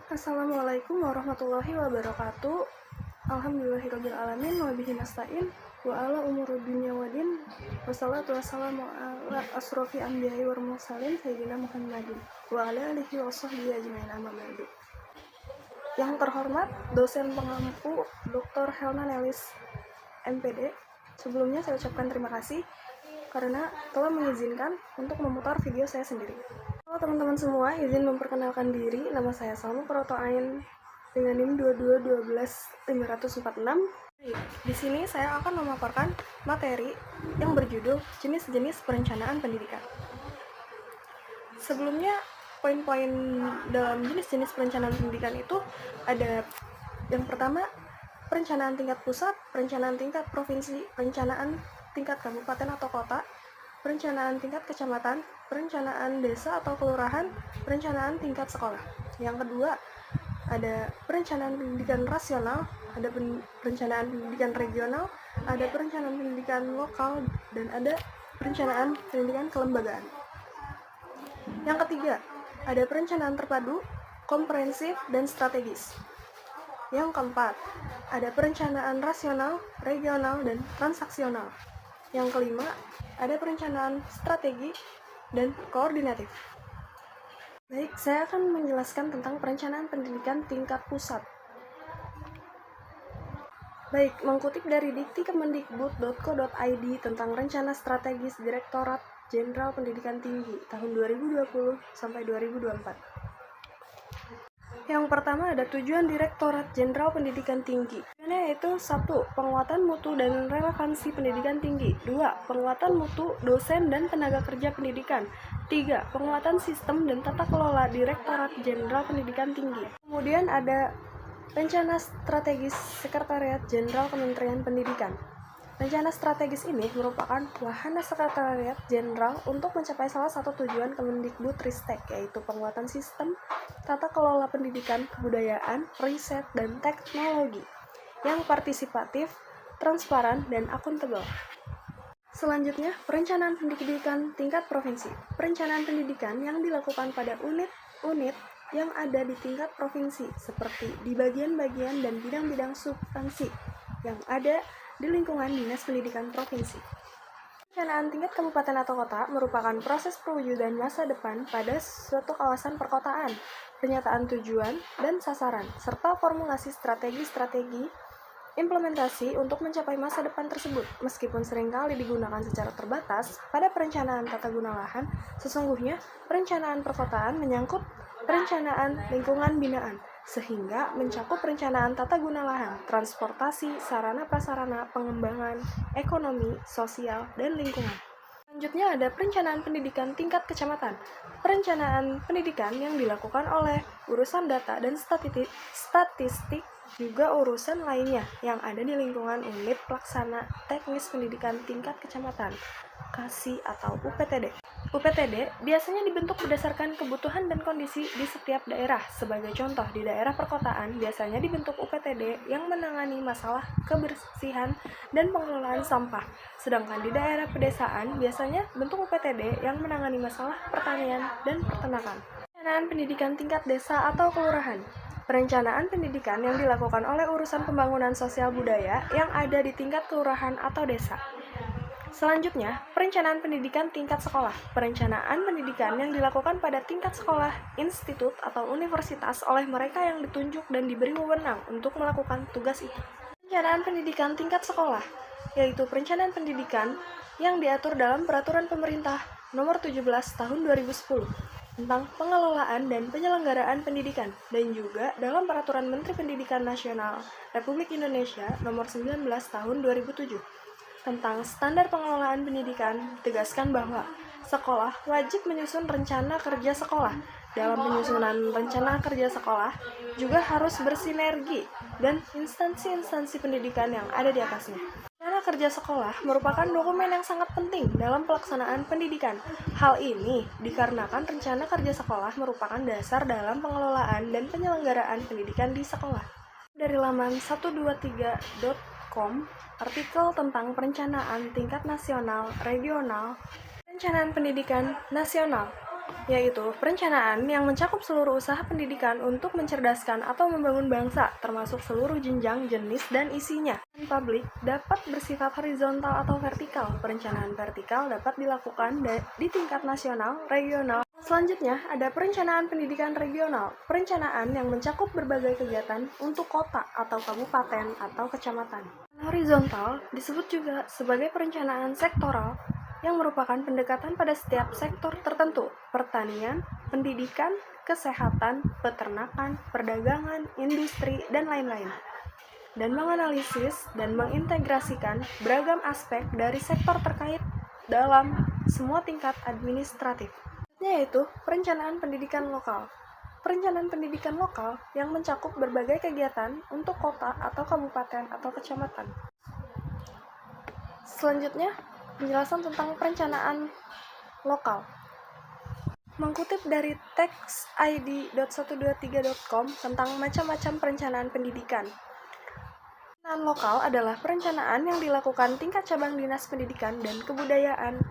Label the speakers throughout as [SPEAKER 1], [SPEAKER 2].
[SPEAKER 1] Assalamualaikum warahmatullahi wabarakatuh. Alhamdulillahirrabbilalamin wa bihi nasta'in wa ala umuri dunya waddin. Wassalatu wassalamu ala asrofi anbiya'i wal mursalin sayyidina Muhammadin wa ala alihi wa sahbihi ajmain, amma ba'du. Yang terhormat dosen pengampu Dr. Helna Nelis MPD, sebelumnya saya ucapkan terima kasih karena telah mengizinkan untuk memutar video saya sendiri. Halo teman-teman semua, izin memperkenalkan diri. Nama saya Salma Proto Ain dengan NIM 2212546. Di sini saya akan memaparkan materi yang berjudul jenis-jenis perencanaan pendidikan. Sebelumnya, poin-poin dalam jenis-jenis perencanaan pendidikan itu ada yang pertama, perencanaan tingkat pusat, perencanaan tingkat provinsi, perencanaan tingkat kabupaten atau kota, perencanaan tingkat kecamatan, perencanaan desa atau kelurahan, perencanaan tingkat sekolah. Yang kedua, ada perencanaan pendidikan rasional, ada perencanaan pendidikan regional, ada perencanaan pendidikan lokal, dan ada perencanaan pendidikan kelembagaan. Yang ketiga, ada perencanaan terpadu, komprehensif, dan strategis. Yang keempat, ada perencanaan rasional, regional, dan transaksional. Yang kelima, ada perencanaan strategi dan koordinatif. Baik, saya akan menjelaskan tentang perencanaan pendidikan tingkat pusat. Baik, mengutip dari dikti.kemendikbud.co.id tentang rencana strategis Direktorat Jenderal Pendidikan Tinggi tahun 2020 sampai 2024. Yang pertama ada tujuan Direktorat Jenderal Pendidikan Tinggi, yaitu 1. Penguatan mutu dan relevansi pendidikan tinggi. 2. Penguatan mutu dosen dan tenaga kerja pendidikan. 3. Penguatan sistem dan tata kelola Direktorat Jenderal Pendidikan Tinggi. Kemudian ada rencana strategis Sekretariat Jenderal Kementerian Pendidikan. Rencana strategis ini merupakan wahana Sekretariat Jenderal untuk mencapai salah satu tujuan Kemendikbudristek, yaitu penguatan sistem, tata kelola pendidikan, kebudayaan, riset, dan teknologi yang partisipatif, transparan, dan akuntabel. Selanjutnya, perencanaan pendidikan tingkat provinsi. Perencanaan pendidikan yang dilakukan pada unit-unit yang ada di tingkat provinsi, seperti di bagian-bagian dan bidang-bidang substansi yang ada di lingkungan Dinas Pendidikan Provinsi. Perencanaan tingkat kabupaten atau kota merupakan proses perwujudan masa depan pada suatu kawasan perkotaan, pernyataan tujuan dan sasaran, serta formulasi strategi-strategi implementasi untuk mencapai masa depan tersebut. Meskipun seringkali digunakan secara terbatas pada perencanaan tata guna lahan, sesungguhnya perencanaan perkotaan menyangkut perencanaan lingkungan binaan, sehingga mencakup perencanaan tata guna lahan, transportasi, sarana-prasarana, pengembangan, ekonomi, sosial, dan lingkungan. Selanjutnya ada perencanaan pendidikan tingkat kecamatan. Perencanaan pendidikan yang dilakukan oleh urusan data dan statistik juga urusan lainnya yang ada di lingkungan unit pelaksana teknis pendidikan tingkat kecamatan, KASI atau UPTD. UPTD biasanya dibentuk berdasarkan kebutuhan dan kondisi di setiap daerah. Sebagai contoh, di daerah perkotaan biasanya dibentuk UPTD yang menangani masalah kebersihan dan pengelolaan sampah. Sedangkan di daerah pedesaan biasanya bentuk UPTD yang menangani masalah pertanian dan peternakan. Perencanaan pendidikan tingkat desa atau kelurahan. Perencanaan pendidikan yang dilakukan oleh urusan pembangunan sosial budaya yang ada di tingkat kelurahan atau desa. Selanjutnya, perencanaan pendidikan tingkat sekolah. Perencanaan pendidikan yang dilakukan pada tingkat sekolah, institut, atau universitas oleh mereka yang ditunjuk dan diberi wewenang untuk melakukan tugas itu. Perencanaan pendidikan tingkat sekolah, yaitu perencanaan pendidikan yang diatur dalam Peraturan Pemerintah Nomor 17 Tahun 2010 tentang pengelolaan dan penyelenggaraan pendidikan, dan juga dalam Peraturan Menteri Pendidikan Nasional Republik Indonesia Nomor 19 Tahun 2007 tentang standar pengelolaan pendidikan. Ditegaskan bahwa sekolah wajib menyusun rencana kerja sekolah. Dalam penyusunan rencana kerja sekolah juga harus bersinergi dan instansi-instansi pendidikan yang ada di atasnya. Rencana kerja sekolah merupakan dokumen yang sangat penting dalam pelaksanaan pendidikan. Hal ini dikarenakan rencana kerja sekolah merupakan dasar dalam pengelolaan dan penyelenggaraan pendidikan di sekolah. Dari laman 123.com, artikel tentang perencanaan tingkat nasional, regional, perencanaan pendidikan nasional. yaitu perencanaan yang mencakup seluruh usaha pendidikan untuk mencerdaskan atau membangun bangsa, termasuk seluruh jenjang, jenis, dan isinya. Publik dapat bersifat horizontal atau vertikal. Perencanaan vertikal dapat dilakukan di tingkat nasional, regional. Selanjutnya, ada perencanaan pendidikan regional, perencanaan yang mencakup berbagai kegiatan untuk kota atau kabupaten atau kecamatan. Horizontal disebut juga sebagai perencanaan sektoral, yang merupakan pendekatan pada setiap sektor tertentu, pertanian, pendidikan, kesehatan, peternakan, perdagangan, industri, dan lain-lain, dan menganalisis dan mengintegrasikan beragam aspek dari sektor terkait dalam semua tingkat administratif, yaitu perencanaan pendidikan lokal. Perencanaan pendidikan lokal yang mencakup berbagai kegiatan untuk kota atau kabupaten atau kecamatan. Selanjutnya, penjelasan tentang perencanaan lokal. Mengutip dari textid.123.com tentang macam-macam perencanaan pendidikan. Perencanaan lokal adalah perencanaan yang dilakukan tingkat cabang dinas pendidikan dan kebudayaan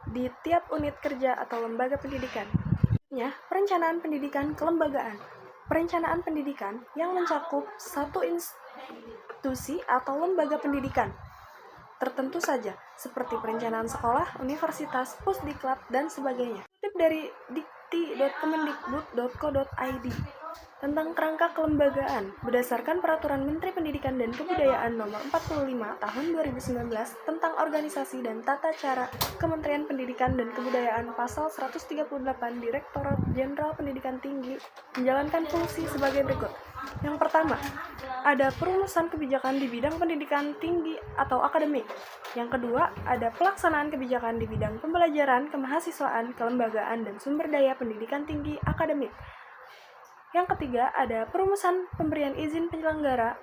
[SPEAKER 1] di tiap unit kerja atau lembaga pendidikan. Perencanaan pendidikan kelembagaan. Perencanaan pendidikan yang mencakup satu institusi atau lembaga pendidikan tertentu saja, seperti perencanaan sekolah, universitas, pusdiklat, dan sebagainya. Kutip dari dikti.kemendikbud.co.id tentang kerangka kelembagaan berdasarkan Peraturan Menteri Pendidikan dan Kebudayaan Nomor 45 Tahun 2019 tentang organisasi dan tata cara Kementerian Pendidikan dan Kebudayaan. Pasal 138, Direktorat Jenderal Pendidikan Tinggi menjalankan fungsi sebagai berikut. Yang pertama, ada perumusan kebijakan di bidang pendidikan tinggi atau akademik. Yang kedua, ada pelaksanaan kebijakan di bidang pembelajaran, kemahasiswaan, kelembagaan, dan sumber daya pendidikan tinggi akademik. Yang ketiga, ada perumusan pemberian izin penyelenggara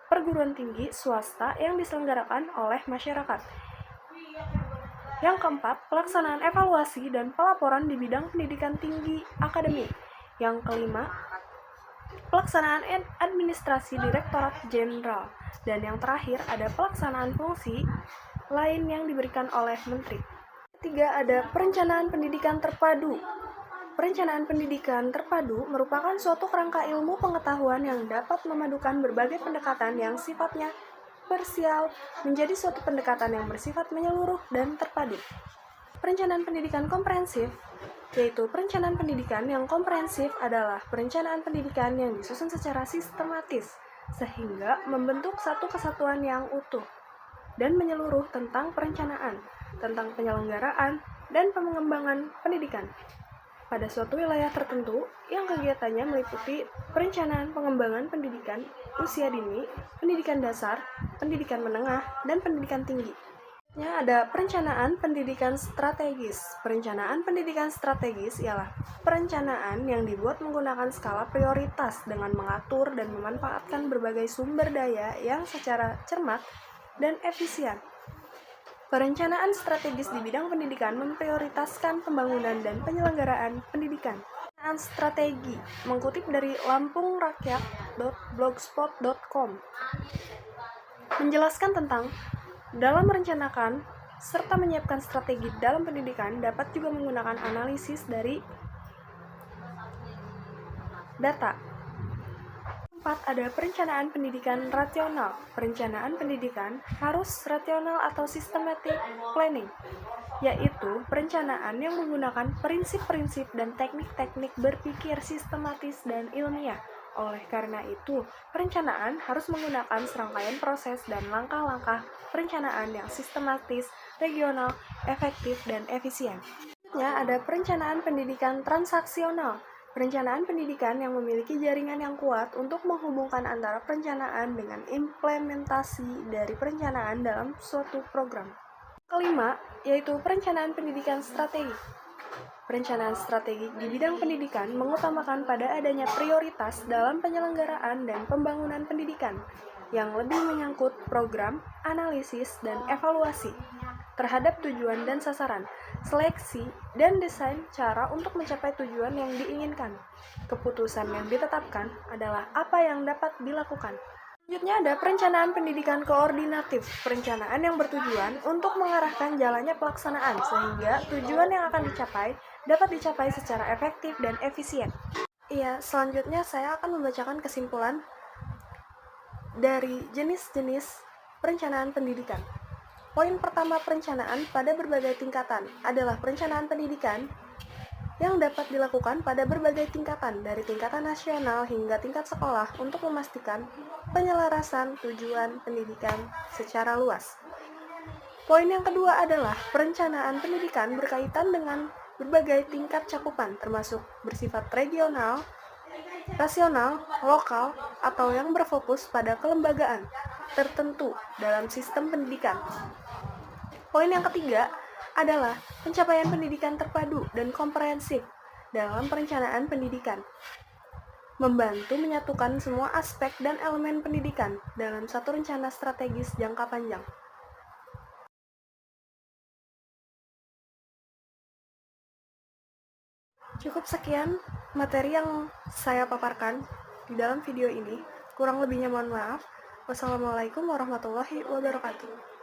[SPEAKER 1] perguruan tinggi swasta yang diselenggarakan oleh masyarakat. Yang keempat, pelaksanaan evaluasi dan pelaporan di bidang pendidikan tinggi akademik. Yang kelima, pelaksanaan administrasi Direktorat Jenderal. Dan yang terakhir, ada pelaksanaan fungsi lain yang diberikan oleh Menteri. Ketiga, ada perencanaan pendidikan terpadu. Perencanaan pendidikan terpadu merupakan suatu kerangka ilmu pengetahuan yang dapat memadukan berbagai pendekatan yang sifatnya parsial menjadi suatu pendekatan yang bersifat menyeluruh dan terpadu. Perencanaan pendidikan komprehensif, yaitu perencanaan pendidikan yang komprehensif adalah perencanaan pendidikan yang disusun secara sistematis, sehingga membentuk satu kesatuan yang utuh dan menyeluruh tentang perencanaan, tentang penyelenggaraan, dan pengembangan pendidikan pada suatu wilayah tertentu yang kegiatannya meliputi perencanaan pengembangan pendidikan usia dini, pendidikan dasar, pendidikan menengah, dan pendidikan tinggi. Ada perencanaan pendidikan strategis. Perencanaan pendidikan strategis ialah perencanaan yang dibuat menggunakan skala prioritas dengan mengatur dan memanfaatkan berbagai sumber daya yang secara cermat dan efisien. Perencanaan strategis di bidang pendidikan memprioritaskan pembangunan dan penyelenggaraan pendidikan. Perencanaan strategi mengutip dari lampungrakyat.blogspot.com menjelaskan tentang dalam merencanakan serta menyiapkan strategi dalam pendidikan dapat juga menggunakan analisis dari data. 4. Ada perencanaan pendidikan rasional. Perencanaan pendidikan harus rasional atau systematic planning, yaitu perencanaan yang menggunakan prinsip-prinsip dan teknik-teknik berpikir sistematis dan ilmiah. Oleh karena itu, perencanaan harus menggunakan serangkaian proses dan langkah-langkah perencanaan yang sistematis, regional, efektif, dan efisien. Selanjutnya ada perencanaan pendidikan transaksional. Perencanaan pendidikan yang memiliki jaringan yang kuat untuk menghubungkan antara perencanaan dengan implementasi dari perencanaan dalam suatu program. Kelima, yaitu perencanaan pendidikan strategi. Perencanaan strategi di bidang pendidikan mengutamakan pada adanya prioritas dalam penyelenggaraan dan pembangunan pendidikan yang lebih menyangkut program, analisis, dan evaluasi terhadap tujuan dan sasaran, seleksi, dan desain cara untuk mencapai tujuan yang diinginkan. Keputusan yang ditetapkan adalah apa yang dapat dilakukan. Selanjutnya ada perencanaan pendidikan koordinatif, perencanaan yang bertujuan untuk mengarahkan jalannya pelaksanaan sehingga tujuan yang akan dicapai dapat dicapai secara efektif dan efisien. Iya, selanjutnya saya akan membacakan kesimpulan dari jenis-jenis perencanaan pendidikan. Poin pertama, perencanaan pada berbagai tingkatan adalah perencanaan pendidikan yang dapat dilakukan pada berbagai tingkatan, dari tingkatan nasional hingga tingkat sekolah untuk memastikan penyelarasan tujuan pendidikan secara luas. Poin yang kedua adalah perencanaan pendidikan berkaitan dengan berbagai tingkat cakupan, termasuk bersifat regional, rasional, lokal, atau yang berfokus pada kelembagaan tertentu dalam sistem pendidikan. Poin yang ketiga adalah pencapaian pendidikan terpadu dan komprehensif dalam perencanaan pendidikan, membantu menyatukan semua aspek dan elemen pendidikan dalam satu rencana strategis jangka panjang. Cukup sekian materi yang saya paparkan di dalam video ini. Kurang lebihnya mohon maaf. Wassalamualaikum warahmatullahi wabarakatuh.